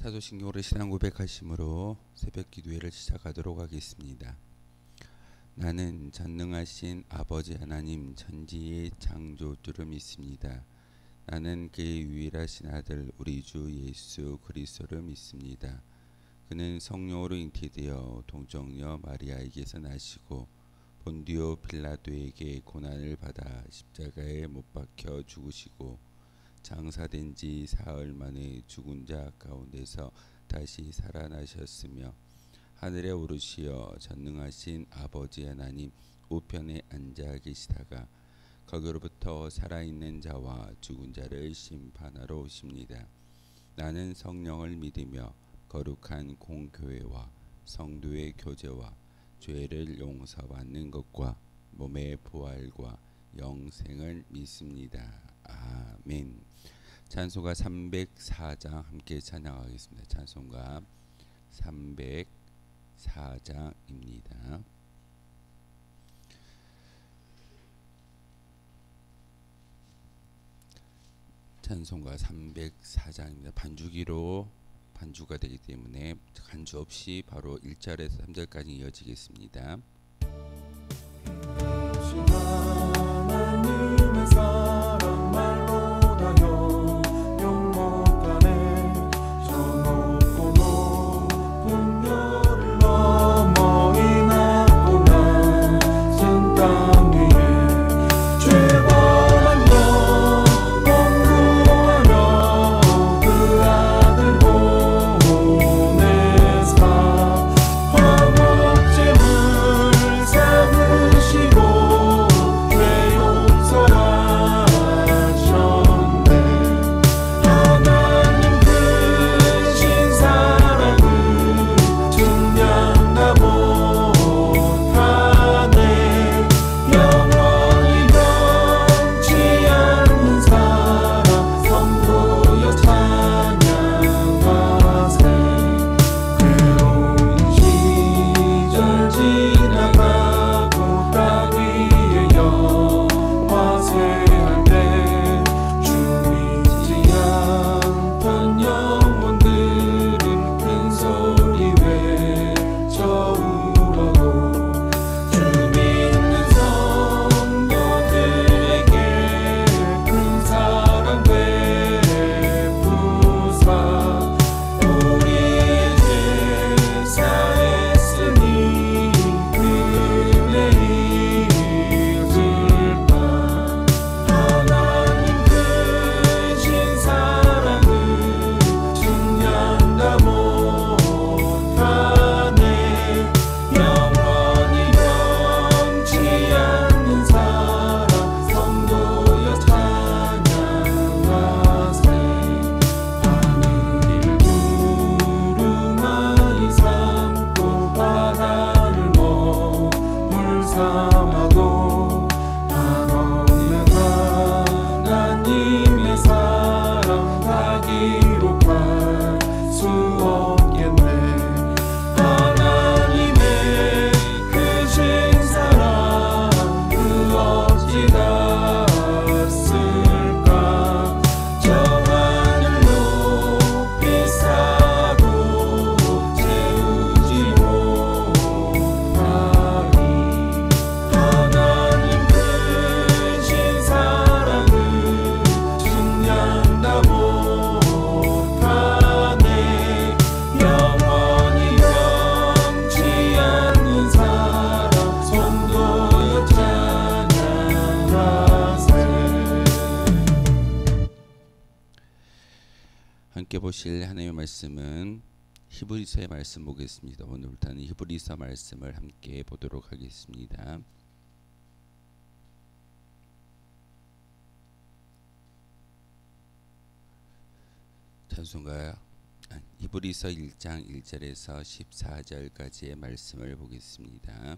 사도신경으로 신앙 고백하심으로 새벽 기도회를 시작하도록 하겠습니다. 나는 전능하신 아버지 하나님 천지의 창조주를 믿습니다. 나는 그의 유일하신 아들 우리 주 예수 그리스도를 믿습니다. 그는 성령으로 잉태되어 동정녀 마리아에게서 나시고 본디오 빌라도에게 고난을 받아 십자가에 못 박혀 죽으시고 장사된 지 사흘 만에 죽은 자 가운데서 다시 살아나셨으며 하늘에 오르시어 전능하신 아버지 하나님 우편에 앉아 계시다가 거기로부터 살아있는 자와 죽은 자를 심판하러 오십니다. 나는 성령을 믿으며 거룩한 공교회와 성도의 교제와 죄를 용서받는 것과 몸의 부활과 영생을 믿습니다. 아멘. 찬송가 304장 함께 찬양하겠습니다. 찬송가 304장입니다. 찬송가 304장입니다. 반주기로 반주가 되기 때문에 간주 없이 바로 1절에서 3절까지 이어지겠습니다. 함께 보실 하나님의 말씀은 히브리서의 말씀 보겠습니다. 오늘부터는 히브리서 말씀을 함께 보도록 하겠습니다. 찬송가 히브리서 1장 1절에서 14절까지의 말씀을 보겠습니다.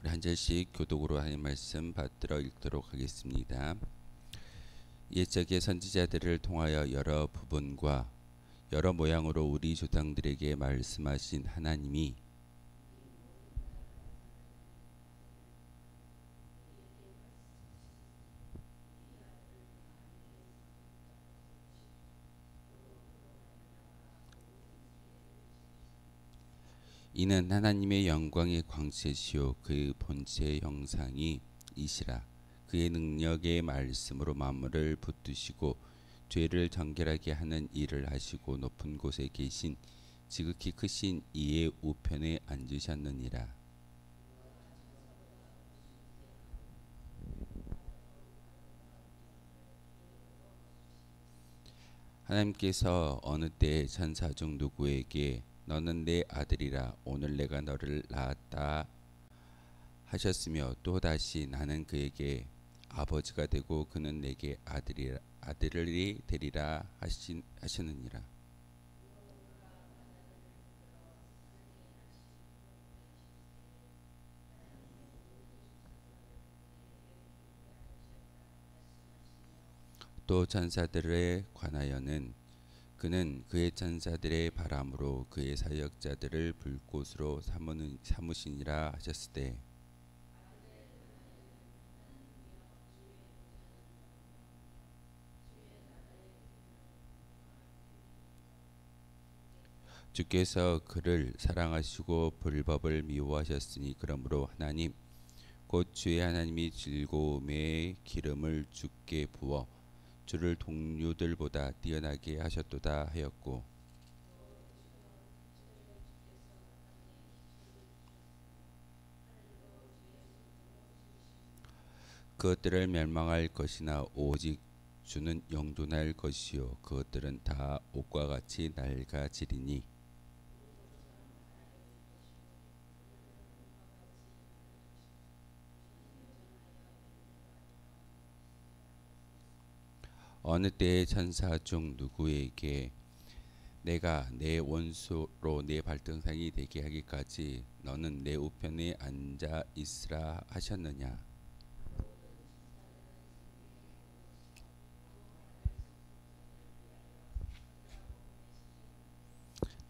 우리 한 절씩 교독으로 하나님 말씀 받들어 읽도록 하겠습니다. 옛적의 선지자들을 통하여 여러 부분과 여러 모양으로 우리 조상들에게 말씀하신 하나님이 이는 하나님의 영광의 광채시요 그 본체의 형상이 이시라. 그의 능력의 말씀으로 만물을 붙드시고 죄를 정결하게 하는 일을 하시고 높은 곳에 계신 지극히 크신 이의 우편에 앉으셨느니라. 하나님께서 어느 때 천사 중 누구에게 너는 내 아들이라 오늘 내가 너를 낳았다 하셨으며 또다시 나는 그에게 아버지가 되고 그는 내게 아들이 되리라 하시느니라. 또 천사들에 관하여는 그는 그의 천사들의 바람으로 그의 사역자들을 불꽃으로 삼으시니라 하셨을 때 주께서 그를 사랑하시고 불법을 미워하셨으니 그러므로 하나님 곧 주의 하나님이 즐거움의 기름을 주께 부어 주를 동료들보다 뛰어나게 하셨도다 하였고 그것들을 멸망할 것이나 오직 주는 영존할 것이요 그것들은 다 옷과 같이 낡아지리니 어느 때의 천사 중 누구에게 내가 내 원수로 내 발등상이 되게 하기까지 너는 내 우편에 앉아 있으라 하셨느냐.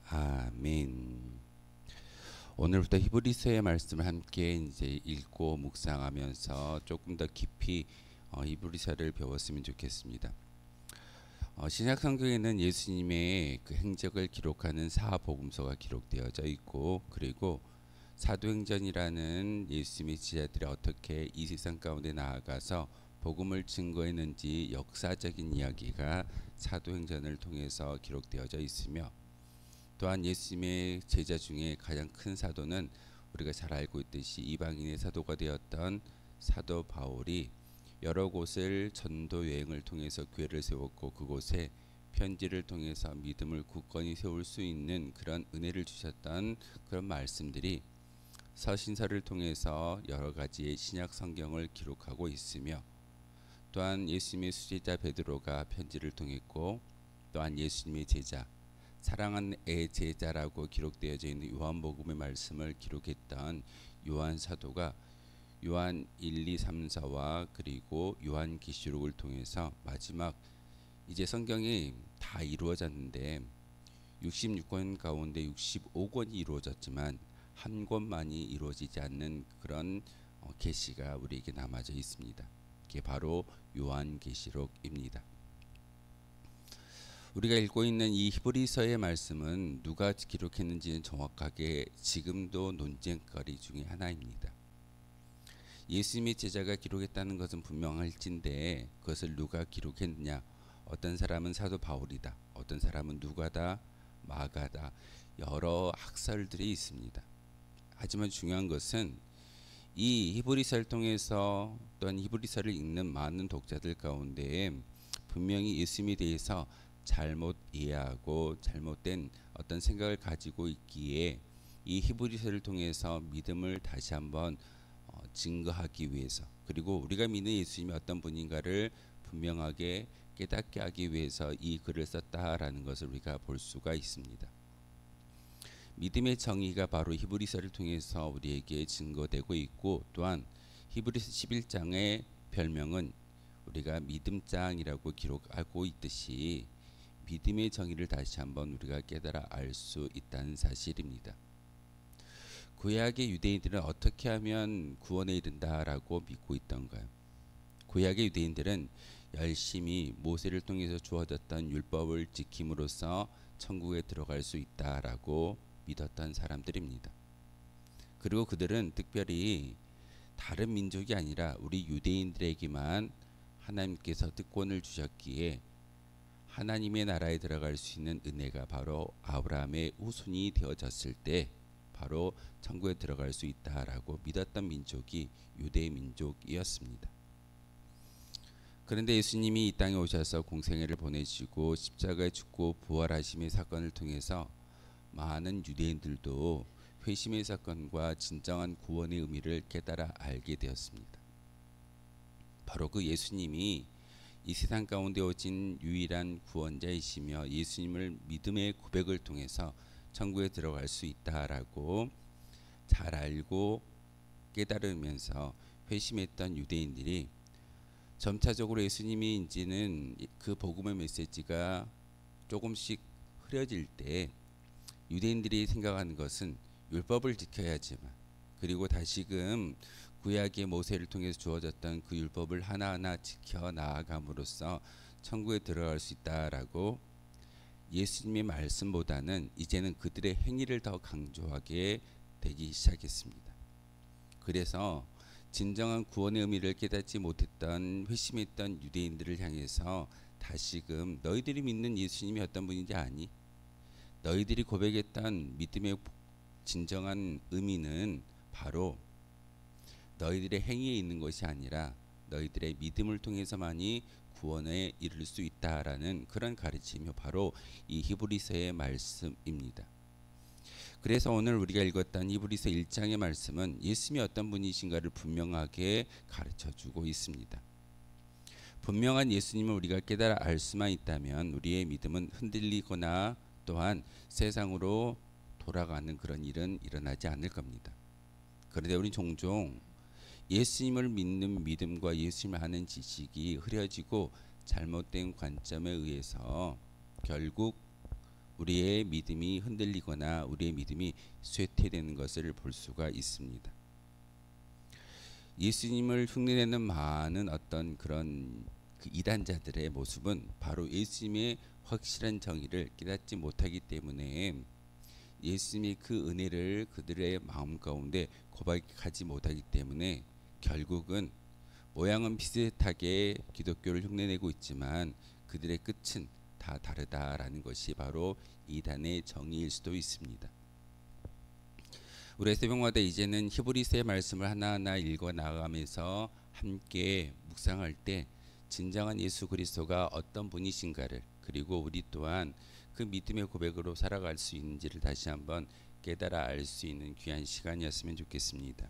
아멘. 오늘부터 히브리서의 말씀을 함께 이제 읽고 묵상하면서 조금 더 깊이 히브리서를 배웠으면 좋겠습니다. 신약 성경에는 예수님의 그 행적을 기록하는 사복음서가 기록되어져 있고 그리고 사도행전이라는 예수님의 지자들이 어떻게 이 세상 가운데 나아가서 복음을 증거했는지 역사적인 이야기가 사도행전을 통해서 기록되어져 있으며 또한 예수님의 제자 중에 가장 큰 사도는 우리가 잘 알고 있듯이 이방인의 사도가 되었던 사도 바울이 여러 곳을 전도 여행을 통해서 교회를 세웠고 그곳에 편지를 통해서 믿음을 굳건히 세울 수 있는 그런 은혜를 주셨던 그런 말씀들이 서신서를 통해서 여러 가지의 신약 성경을 기록하고 있으며 또한 예수님의 수제자 베드로가 편지를 통했고 또한 예수님의 제자 사랑하는 애 제자라고 기록되어져 있는 요한복음의 말씀을 기록했던 요한 사도가 요한 1, 2, 3, 4와 그리고 요한계시록을 통해서 마지막 이제 성경이 다 이루어졌는데 66권 가운데 65권이 이루어졌지만 한 권만이 이루어지지 않는 그런 계시가 우리에게 남아져 있습니다. 그게 바로 요한계시록입니다. 우리가 읽고 있는 이 히브리서의 말씀은 누가 기록했는지는 정확하게 지금도 논쟁거리 중에 하나입니다. 예수님의 제자가 기록했다는 것은 분명할진데 그것을 누가 기록했느냐 어떤 사람은 사도 바울이다 어떤 사람은 누가다 마가다 여러 학설들이 있습니다. 하지만 중요한 것은 이 히브리서를 통해서 또한 히브리서를 읽는 많은 독자들 가운데 분명히 예수님에 대해서 잘못 이해하고 잘못된 어떤 생각을 가지고 있기에 이 히브리서를 통해서 믿음을 다시 한번 증거하기 위해서 그리고 우리가 믿는 예수님이 어떤 분인가를 분명하게 깨닫게 하기 위해서 이 글을 썼다라는 것을 우리가 볼 수가 있습니다. 믿음의 정의가 바로 히브리서를 통해서 우리에게 증거되고 있고 또한 히브리서 11장의 별명은 우리가 믿음장이라고 기록하고 있듯이 믿음의 정의를 다시 한번 우리가 깨달아 알 수 있다는 사실입니다. 구약의 유대인들은 어떻게 하면 구원에 이른다라고 믿고 있던가요? 구약의 유대인들은 열심히 모세를 통해서 주어졌던 율법을 지킴으로써 천국에 들어갈 수 있다라고 믿었던 사람들입니다. 그리고 그들은 특별히 다른 민족이 아니라 우리 유대인들에게만 하나님께서 특권을 주셨기에 하나님의 나라에 들어갈 수 있는 은혜가 바로 아브라함의 후손이 되어졌을 때 바로 천국에 들어갈 수 있다라고 믿었던 민족이 유대 민족이었습니다. 그런데 예수님이 이 땅에 오셔서 공생애를 보내시고 십자가에 죽고 부활하심의 사건을 통해서 많은 유대인들도 회심의 사건과 진정한 구원의 의미를 깨달아 알게 되었습니다. 바로 그 예수님이 이 세상 가운데 오신 유일한 구원자이시며 예수님을 믿음의 고백을 통해서 천국에 들어갈 수 있다라고 잘 알고 깨달으면서 회심했던 유대인들이 점차적으로 예수님이 이제는 그 복음의 메시지가 조금씩 흐려질 때 유대인들이 생각하는 것은 율법을 지켜야지만, 그리고 다시금 구약의 모세를 통해서 주어졌던 그 율법을 하나하나 지켜 나아감으로써 천국에 들어갈 수 있다라고 예수님의 말씀보다는 이제는 그들의 행위를 더 강조하게 되기 시작했습니다. 그래서 진정한 구원의 의미를 깨닫지 못했던 회심했던 유대인들을 향해서 다시금 너희들이 믿는 예수님이 어떤 분인지 아니? 너희들이 고백했던 믿음의 진정한 의미는 바로 너희들의 행위에 있는 것이 아니라 너희들의 믿음을 통해서만이 구원에 이를 수 있다라는 그런 가르침이 바로 이 히브리서의 말씀입니다. 그래서 오늘 우리가 읽었던 히브리서 1장의 말씀은 예수님이 어떤 분이신가를 분명하게 가르쳐주고 있습니다. 분명한 예수님을 우리가 깨달아 알 수만 있다면 우리의 믿음은 흔들리거나 또한 세상으로 돌아가는 그런 일은 일어나지 않을 겁니다. 그런데 우리 종종 예수님을 믿는 믿음과 예수님을 아는 지식이 흐려지고 잘못된 관점에 의해서 결국 우리의 믿음이 흔들리거나 우리의 믿음이 쇠퇴되는 것을 볼 수가 있습니다. 예수님을 흉내내는 많은 어떤 그런 그 이단자들의 모습은 바로 예수님의 확실한 정의를 깨닫지 못하기 때문에 예수님이 그 은혜를 그들의 마음 가운데 고백하지 못하기 때문에 결국은 모양은 비슷하게 기독교를 흉내내고 있지만 그들의 끝은 다 다르다라는 것이 바로 이단의 정의일 수도 있습니다. 우리 새벽마다 이제는 히브리서의 말씀을 하나하나 읽어 나가면서 함께 묵상할 때 진정한 예수 그리스도가 어떤 분이신가를, 그리고 우리 또한 그 믿음의 고백으로 살아갈 수 있는지를 다시 한번 깨달아 알 수 있는 귀한 시간이었으면 좋겠습니다.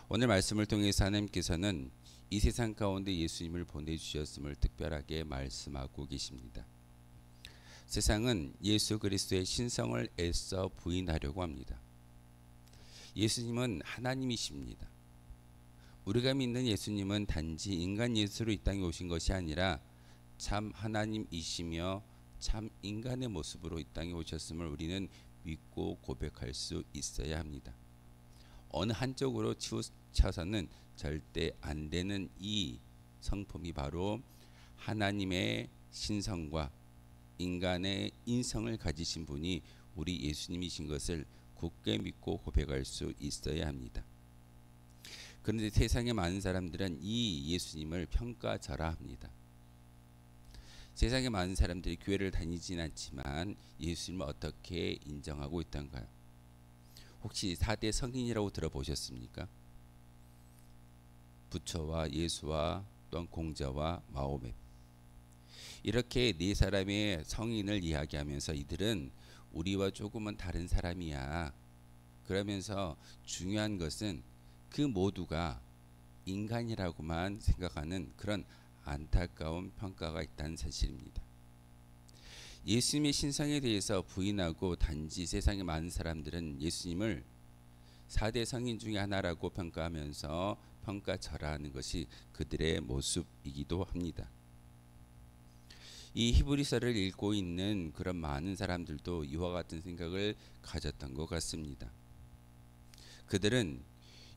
오늘 말씀을 통해서 하나님께서는 이 세상 가운데 예수님을 보내주셨음을 특별하게 말씀하고 계십니다. 세상은 예수 그리스도의 신성을 애써 부인하려고 합니다. 예수님은 하나님이십니다. 우리가 믿는 예수님은 단지 인간 예수로 이 땅에 오신 것이 아니라 참 하나님이시며 참 인간의 모습으로 이 땅에 오셨음을 우리는 믿고 고백할 수 있어야 합니다. 어느 한쪽으로 치우쳐서는 절대 안 되는 이 성품이 바로 하나님의 신성과 인간의 인성을 가지신 분이 우리 예수님이신 것을 굳게 믿고 고백할 수 있어야 합니다. 그런데 세상의 많은 사람들은 이 예수님을 평가절하합니다. 세상의 많은 사람들이 교회를 다니진 않지만 예수님을 어떻게 인정하고 있던가요? 혹시 4대 성인이라고 들어보셨습니까? 부처와 예수와 또한 공자와 마호멧, 이렇게 네 사람의 성인을 이야기하면서 이들은 우리와 조금은 다른 사람이야. 그러면서 중요한 것은 그 모두가 인간이라고만 생각하는 그런 안타까운 평가가 있다는 사실입니다. 예수님의 신성에 대해서 부인하고 단지 세상의 많은 사람들은 예수님을 4대 성인 중에 하나라고 평가하면서 평가절하하는 것이 그들의 모습이기도 합니다. 이 히브리서를 읽고 있는 그런 많은 사람들도 이와 같은 생각을 가졌던 것 같습니다. 그들은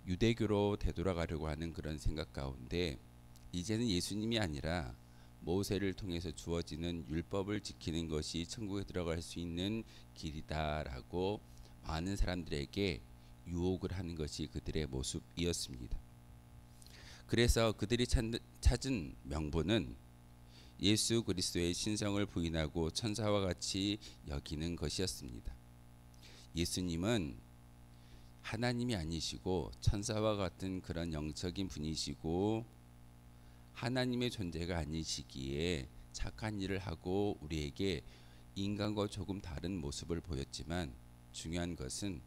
유대교로 되돌아가려고 하는 그런 생각 가운데 이제는 예수님이 아니라 모세를 통해서 주어지는 율법을 지키는 것이 천국에 들어갈 수 있는 길이다라고 많은 사람들에게 유혹을 하는 것이 그들의 모습이었습니다. 그래서 그들이 찾은 명분은 예수 그리스도의 신성을 부인하고 천사와 같이 여기는 것이었습니다. 예수님은 하나님이 아니시고 천사와 같은 그런 영적인 분이시고 하나님의 존재가 아니시기에 착한 일을 하고 우리에게 인간과 조금 다른 모습을 보였지만 중요한 것은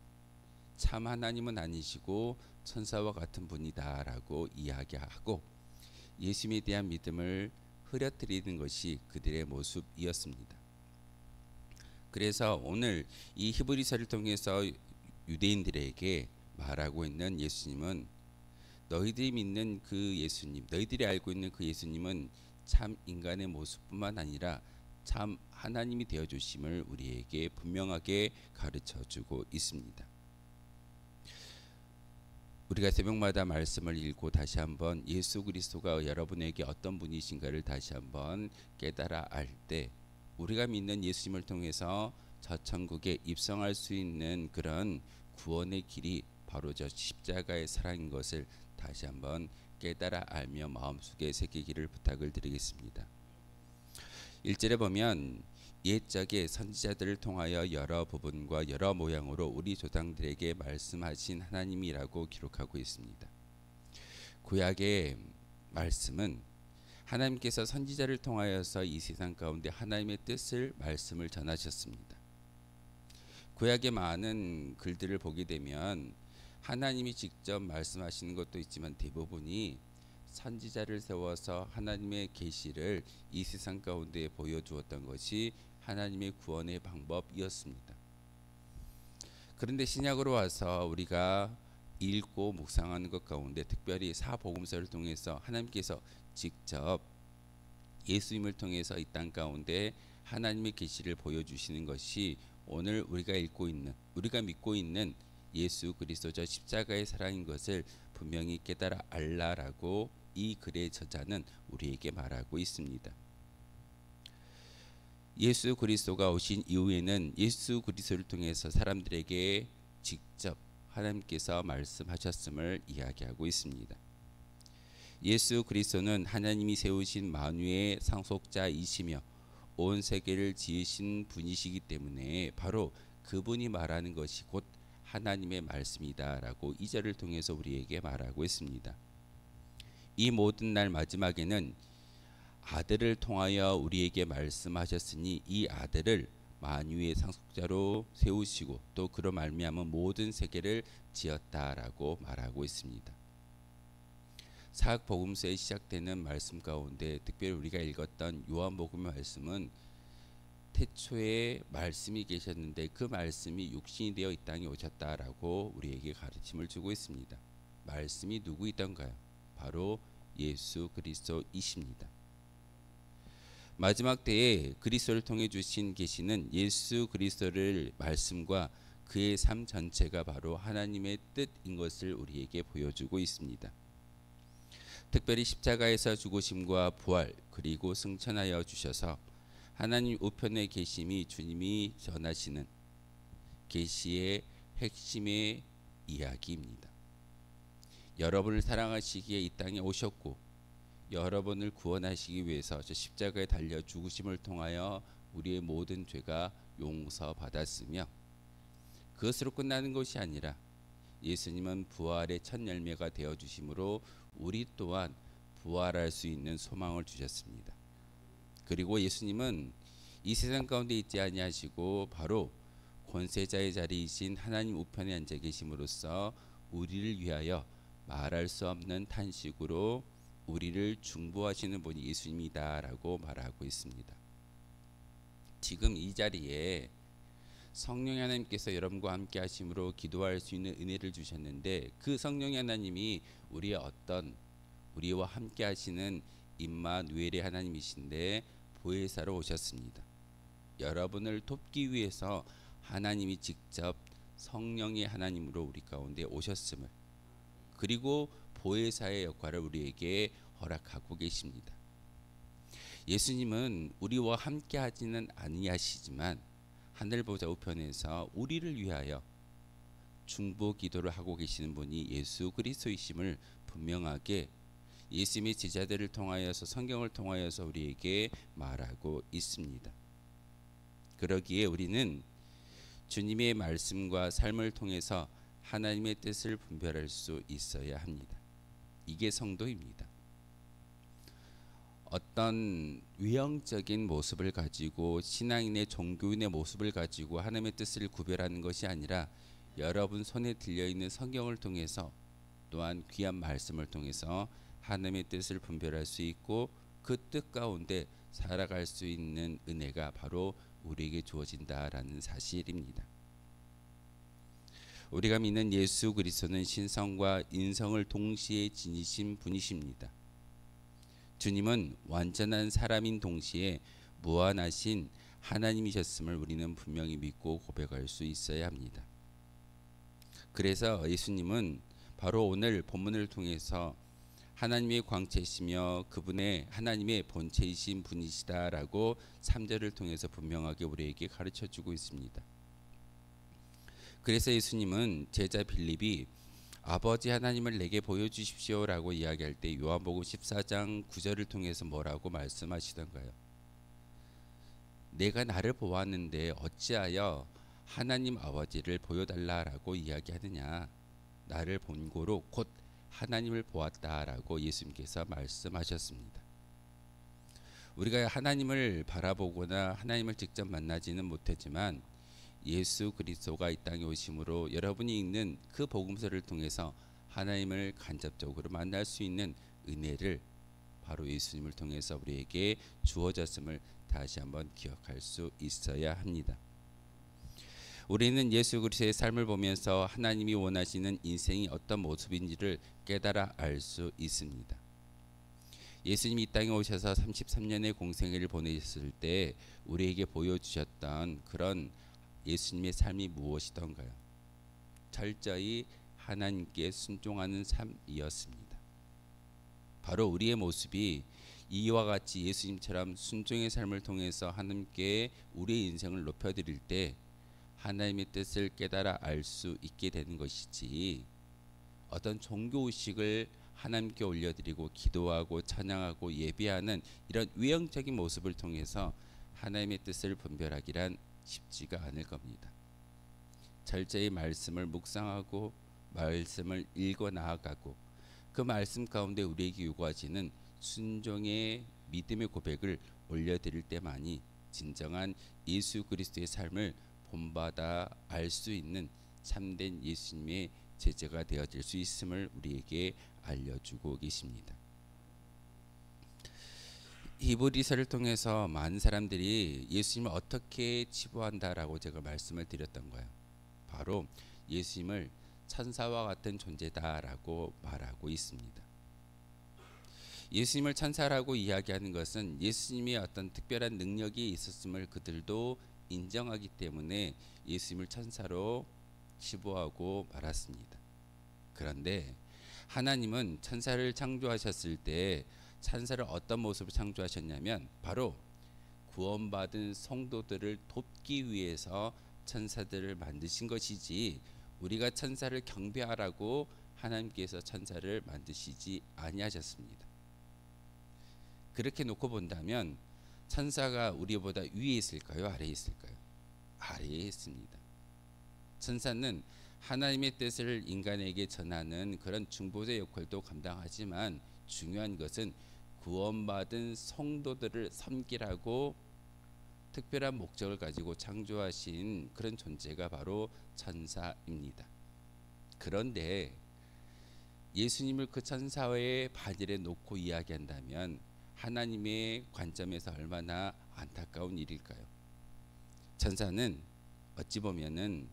참 하나님은 아니시고 천사와 같은 분이다라고 이야기하고 예수님에 대한 믿음을 흐려뜨리는 것이 그들의 모습이었습니다. 그래서 오늘 이 히브리서를 통해서 유대인들에게 말하고 있는 예수님은 너희들이 믿는 그 예수님, 너희들이 알고 있는 그 예수님은 참 인간의 모습뿐만 아니라 참 하나님이 되어 주심을 우리에게 분명하게 가르쳐 주고 있습니다. 우리가 새벽마다 말씀을 읽고 다시 한번 예수 그리스도가 여러분에게 어떤 분이신가를 다시 한번 깨달아 알 때 우리가 믿는 예수님을 통해서 저 천국에 입성할 수 있는 그런 구원의 길이 바로 저 십자가의 사랑인 것을 다시 한번 깨달아 알며 마음속에 새기기를 부탁을 드리겠습니다. 1절에 보면 옛적에 선지자들을 통하여 여러 부분과 여러 모양으로 우리 조상들에게 말씀하신 하나님이라고 기록하고 있습니다. 구약의 말씀은 하나님께서 선지자를 통하여서 이 세상 가운데 하나님의 뜻을 말씀을 전하셨습니다. 구약의 많은 글들을 보게 되면 하나님이 직접 말씀하시는 것도 있지만 대부분이 선지자를 세워서 하나님의 계시를 이 세상 가운데 보여주었던 것이 하나님의 구원의 방법이었습니다. 그런데 신약으로 와서 우리가 읽고 묵상하는 것 가운데 특별히 사복음서를 통해서 하나님께서 직접 예수님을 통해서 이 땅 가운데 하나님의 계시를 보여주시는 것이 오늘 우리가 읽고 있는 우리가 믿고 있는 예수 그리스도 저 십자가의 사랑인 것을 분명히 깨달아 알라라고 이 글의 저자는 우리에게 말하고 있습니다. 예수 그리스도가 오신 이후에는 예수 그리스도를 통해서 사람들에게 직접 하나님께서 말씀하셨음을 이야기하고 있습니다. 예수 그리스도는 하나님이 세우신 만유의 상속자이시며 온 세계를 지으신 분이시기 때문에 바로 그분이 말하는 것이 곧 하나님의 말씀이다라고 2절을 통해서 우리에게 말하고 있습니다. 이 모든 날 마지막에는 아들을 통하여 우리에게 말씀하셨으니 이 아들을 만유의 상속자로 세우시고 또 그로 말미암아 모든 세계를 지었다라고 말하고 있습니다. 사역복음서에 시작되는 말씀 가운데 특별히 우리가 읽었던 요한복음의 말씀은 태초에 말씀이 계셨는데 그 말씀이 육신이 되어 이 땅에 오셨다라고 우리에게 가르침을 주고 있습니다. 말씀이 누구이던가요? 바로 예수 그리스도이십니다. 마지막 때에 그리스도를 통해 주신 계시는 예수 그리스도를 말씀과 그의 삶 전체가 바로 하나님의 뜻인 것을 우리에게 보여주고 있습니다. 특별히 십자가에서 죽으심과 부활 그리고 승천하여 주셔서 하나님 우편에 계심이 주님이 전하시는 계시의 핵심의 이야기입니다. 여러분을 사랑하시기에 이 땅에 오셨고 여러분을 구원하시기 위해서 저 십자가에 달려 죽으심을 통하여 우리의 모든 죄가 용서받았으며 그것으로 끝나는 것이 아니라 예수님은 부활의 첫 열매가 되어 주심으로 우리 또한 부활할 수 있는 소망을 주셨습니다. 그리고 예수님은 이 세상 가운데 있지 아니하시고 바로 권세자의 자리이신 하나님 우편에 앉아 계심으로써 우리를 위하여 말할 수 없는 탄식으로 우리를 중보하시는 분이 예수님이다라고 말하고 있습니다. 지금 이 자리에 성령의 하나님께서 여러분과 함께 하심으로 기도할 수 있는 은혜를 주셨는데 그 성령의 하나님이 우리와 함께 하시는 임마누엘의 하나님이신데 보혜사로 오셨습니다. 여러분을 돕기 위해서 하나님이 직접 성령의 하나님으로 우리 가운데 오셨음을 그리고 보혜사의 역할을 우리에게 허락하고 계십니다. 예수님은 우리와 함께 하지는 아니하시지만 하늘 보좌 우편에서 우리를 위하여 중보 기도를 하고 계시는 분이 예수 그리스도이심을 분명하게 예수님의 제자들을 통하여서 성경을 통하여서 우리에게 말하고 있습니다. 그러기에 우리는 주님의 말씀과 삶을 통해서 하나님의 뜻을 분별할 수 있어야 합니다. 이게 성도입니다. 어떤 외형적인 모습을 가지고 신앙인의 종교인의 모습을 가지고 하나님의 뜻을 구별하는 것이 아니라 여러분 손에 들려있는 성경을 통해서 또한 귀한 말씀을 통해서 하나님의 뜻을 분별할 수 있고 그 뜻 가운데 살아갈 수 있는 은혜가 바로 우리에게 주어진다라는 사실입니다. 우리가 믿는 예수 그리스도는 신성과 인성을 동시에 지니신 분이십니다. 주님은 완전한 사람인 동시에 무한하신 하나님이셨음을 우리는 분명히 믿고 고백할 수 있어야 합니다. 그래서 예수님은 바로 오늘 본문을 통해서 하나님의 광채이시며 그분의 하나님의 본체이신 분이시다라고 3절을 통해서 분명하게 우리에게 가르쳐주고 있습니다. 그래서 예수님은 제자 빌립이 아버지 하나님을 내게 보여주십시오라고 이야기할 때 요한복음 14장 9절을 통해서 뭐라고 말씀하시던가요? 내가 나를 보았는데 어찌하여 하나님 아버지를 보여달라라고 이야기하느냐. 나를 본 고로 곧 하나님을 보았다라고 예수님께서 말씀하셨습니다. 우리가 하나님을 바라보거나 하나님을 직접 만나지는 못했지만 예수 그리스도가 이 땅에 오심으로 여러분이 읽는 그 복음서를 통해서 하나님을 간접적으로 만날 수 있는 은혜를 바로 예수님을 통해서 우리에게 주어졌음을 다시 한번 기억할 수 있어야 합니다. 우리는 예수 그리스도의 삶을 보면서 하나님이 원하시는 인생이 어떤 모습인지를 깨달아 알 수 있습니다. 예수님이 이 땅에 오셔서 33년의 공생애를 보내셨을 때 우리에게 보여주셨던 그런 예수님의 삶이 무엇이던가요? 철저히 하나님께 순종하는 삶이었습니다. 바로 우리의 모습이 이와 같이 예수님처럼 순종의 삶을 통해서 하나님께 우리의 인생을 높여드릴 때 하나님의 뜻을 깨달아 알 수 있게 되는 것이지, 어떤 종교의식을 하나님께 올려드리고 기도하고 찬양하고 예배하는 이런 외형적인 모습을 통해서 하나님의 뜻을 분별하기란 쉽지가 않을 겁니다. 철저히 말씀을 묵상하고 말씀을 읽어 나아가고 그 말씀 가운데 우리에게 요구하시는 순종의 믿음의 고백을 올려드릴 때만이 진정한 예수 그리스도의 삶을 본받아 알 수 있는 참된 예수님의 제자가 되어질 수 있음을 우리에게 알려주고 계십니다. 히브리서를 통해서 많은 사람들이 예수님을 어떻게 치부한다라고 제가 말씀을 드렸던 거예요. 바로 예수님을 천사와 같은 존재다라고 말하고 있습니다. 예수님을 천사라고 이야기하는 것은 예수님의 어떤 특별한 능력이 있었음을 그들도 인정하기 때문에 예수님을 천사로 치부하고 말았습니다. 그런데 하나님은 천사를 창조하셨을 때 천사를 어떤 모습으로 창조하셨냐면 바로 구원받은 성도들을 돕기 위해서 천사들을 만드신 것이지, 우리가 천사를 경배하라고 하나님께서 천사를 만드시지 아니하셨습니다. 그렇게 놓고 본다면 천사가 우리보다 위에 있을까요? 아래에 있을까요? 아래에 있습니다. 천사는 하나님의 뜻을 인간에게 전하는 그런 중보자 역할도 감당하지만 중요한 것은 구원받은 성도들을 섬기라고 특별한 목적을 가지고 창조하신 그런 존재가 바로 천사입니다. 그런데 예수님을 그 천사의 반열에 놓고 이야기한다면 하나님의 관점에서 얼마나 안타까운 일일까요? 천사는 어찌 보면은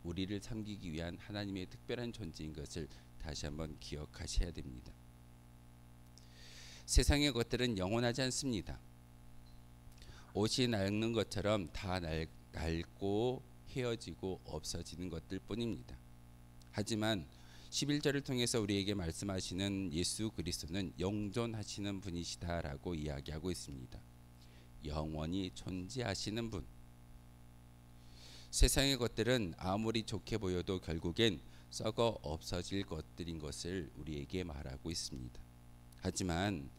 우리를 섬기기 위한 하나님의 특별한 존재인 것을 다시 한번 기억하셔야 됩니다. 세상의 것들은 영원하지 않습니다. 옷이 낡는 것처럼 다 낡고 헤어지고 없어지는 것들 뿐입니다. 하지만 11절을 통해서 우리에게 말씀하시는 예수 그리스도는 영존하시는 분이시다라고 이야기하고 있습니다. 영원히 존재하시는 분. 세상의 것들은 아무리 좋게 보여도 결국엔 썩어 없어질 것들인 것을 우리에게 말하고 있습니다. 하지만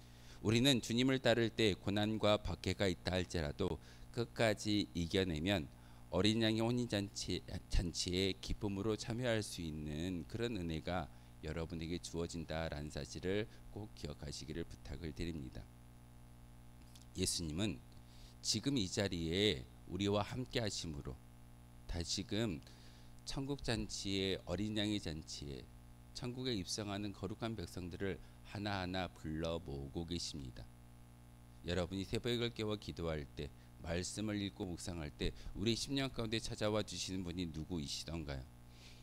우리는 주님을 따를 때 고난과 박해가 있다 할지라도 끝까지 이겨내면 어린 양의 혼인잔치에 기쁨으로 참여할 수 있는 그런 은혜가 여러분에게 주어진다라는 사실을 꼭 기억하시기를 부탁을 드립니다. 예수님은 지금 이 자리에 우리와 함께 하심으로 다시금 천국 잔치에, 어린 양의 잔치에 천국에 입성하는 거룩한 백성들을 하나하나 불러 모으고 계십니다. 여러분이 새벽을 깨워 기도할 때, 말씀을 읽고 묵상할 때 우리 심령 가운데 찾아와 주시는 분이 누구이시던가요?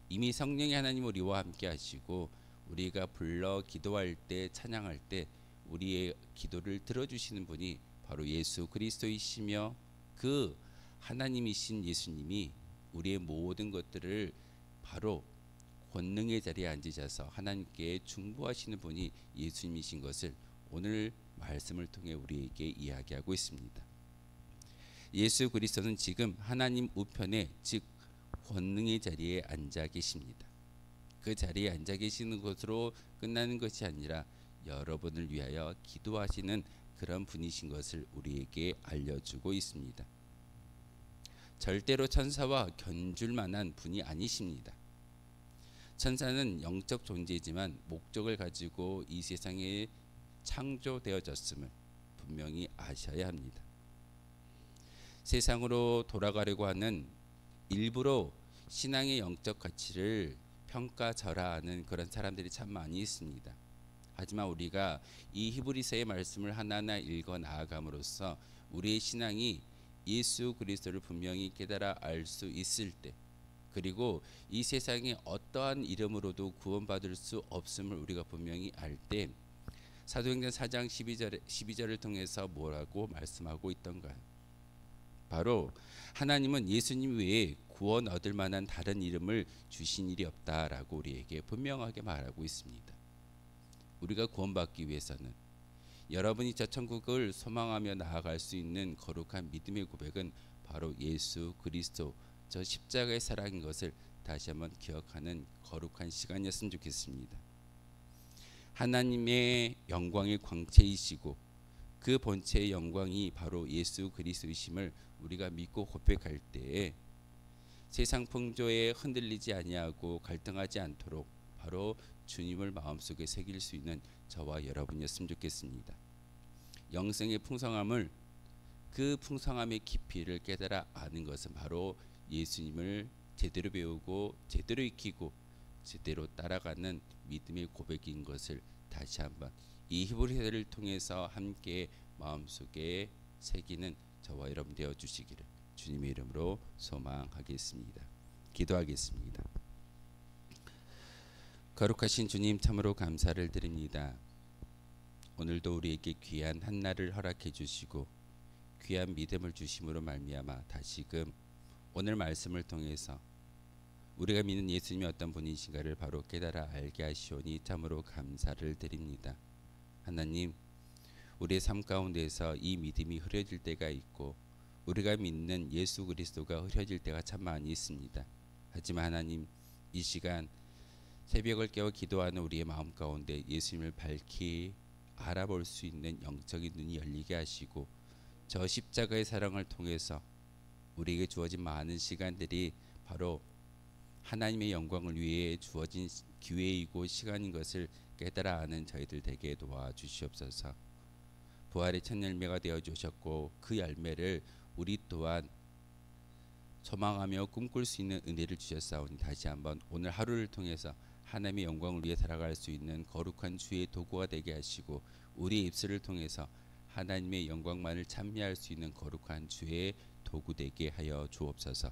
이미 성령의 하나님 우리와 함께 하시고 우리가 불러 기도할 때, 찬양할 때 우리의 기도를 들어주시는 분이 바로 예수 그리스도이시며, 그 하나님이신 예수님이 우리의 모든 것들을 바로 권능의 자리에 앉으셔서 하나님께 중보하시는 분이 예수님이신 것을 오늘 말씀을 통해 우리에게 이야기하고 있습니다. 예수 그리스도는 지금 하나님 우편에, 즉 권능의 자리에 앉아 계십니다. 그 자리에 앉아 계시는 것으로 끝나는 것이 아니라 여러분을 위하여 기도하시는 그런 분이신 것을 우리에게 알려주고 있습니다. 절대로 천사와 견줄 만한 분이 아니십니다. 천사는 영적 존재이지만 목적을 가지고 이 세상에 창조되어졌음을 분명히 아셔야 합니다. 세상으로 돌아가려고 하는, 일부러 신앙의 영적 가치를 평가절하하는 그런 사람들이 참 많이 있습니다. 하지만 우리가 이 히브리서의 말씀을 하나하나 읽어 나아감으로써 우리의 신앙이 예수 그리스도를 분명히 깨달아 알 수 있을 때, 그리고 이 세상에 어떠한 이름으로도 구원받을 수 없음을 우리가 분명히 알 때, 사도행전 4장 12절을 통해서 뭐라고 말씀하고 있던가요? 바로 하나님은 예수님 외에 구원 얻을 만한 다른 이름을 주신 일이 없다라고 우리에게 분명하게 말하고 있습니다. 우리가 구원받기 위해서는, 여러분이 저 천국을 소망하며 나아갈 수 있는 거룩한 믿음의 고백은 바로 예수 그리스도, 저 십자가의 사랑인 것을 다시 한번 기억하는 거룩한 시간이었으면 좋겠습니다. 하나님의 영광의 광채이시고 그 본체의 영광이 바로 예수 그리스도이심을 우리가 믿고 고백할 때에 세상 풍조에 흔들리지 아니하고 갈등하지 않도록 바로 주님을 마음속에 새길 수 있는 저와 여러분이었으면 좋겠습니다. 영생의 풍성함을, 그 풍성함의 깊이를 깨달아 아는 것은 바로 예수님을 제대로 배우고 제대로 익히고 제대로 따라가는 믿음의 고백인 것을 다시 한번 이 히브리서를 통해서 함께 마음속에 새기는 저와 여러분 되어 주시기를 주님의 이름으로 소망하겠습니다. 기도하겠습니다. 거룩하신 주님, 참으로 감사를 드립니다. 오늘도 우리에게 귀한 한날을 허락해 주시고 귀한 믿음을 주심으로 말미암아 다시금 오늘 말씀을 통해서 우리가 믿는 예수님이 어떤 분이신가를 바로 깨달아 알게 하시오니 참으로 감사를 드립니다. 하나님, 우리의 삶 가운데서 이 믿음이 흐려질 때가 있고 우리가 믿는 예수 그리스도가 흐려질 때가 참 많이 있습니다. 하지만 하나님, 이 시간 새벽을 깨워 기도하는 우리의 마음 가운데 예수님을 밝히 알아볼 수 있는 영적인 눈이 열리게 하시고 저 십자가의 사랑을 통해서 우리에게 주어진 많은 시간들이 바로 하나님의 영광을 위해 주어진 기회이고 시간인 것을 깨달아 아는 저희들 되게 도와주시옵소서. 부활의 첫 열매가 되어 주셨고 그 열매를 우리 또한 소망하며 꿈꿀 수 있는 은혜를 주셨사오니 다시 한번 오늘 하루를 통해서 하나님의 영광을 위해 살아갈 수 있는 거룩한 주의 도구가 되게 하시고 우리의 입술을 통해서 하나님의 영광만을 찬미할 수 있는 거룩한 주의 도구 되게 하여 주옵소서.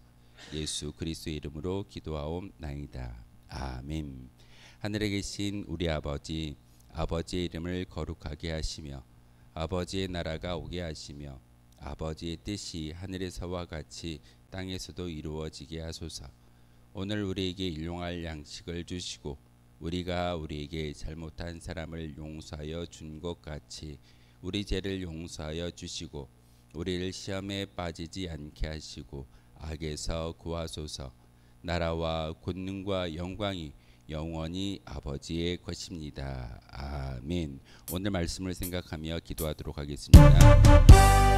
예수 그리스도의 이름으로 기도하옵나이다. 아멘. 하늘에 계신 우리 아버지, 아버지의 이름을 거룩하게 하시며 아버지의 나라가 오게 하시며 아버지의 뜻이 하늘에서와 같이 땅에서도 이루어지게 하소서. 오늘 우리에게 일용할 양식을 주시고 우리가 우리에게 잘못한 사람을 용서하여 준 것 같이 우리 죄를 용서하여 주시고 우리를 시험에 빠지지 않게 하시고 악에서 구하소서. 나라와 권능과 영광이 영원히 아버지의 것입니다. 아멘. 오늘 말씀을 생각하며 기도하도록 하겠습니다.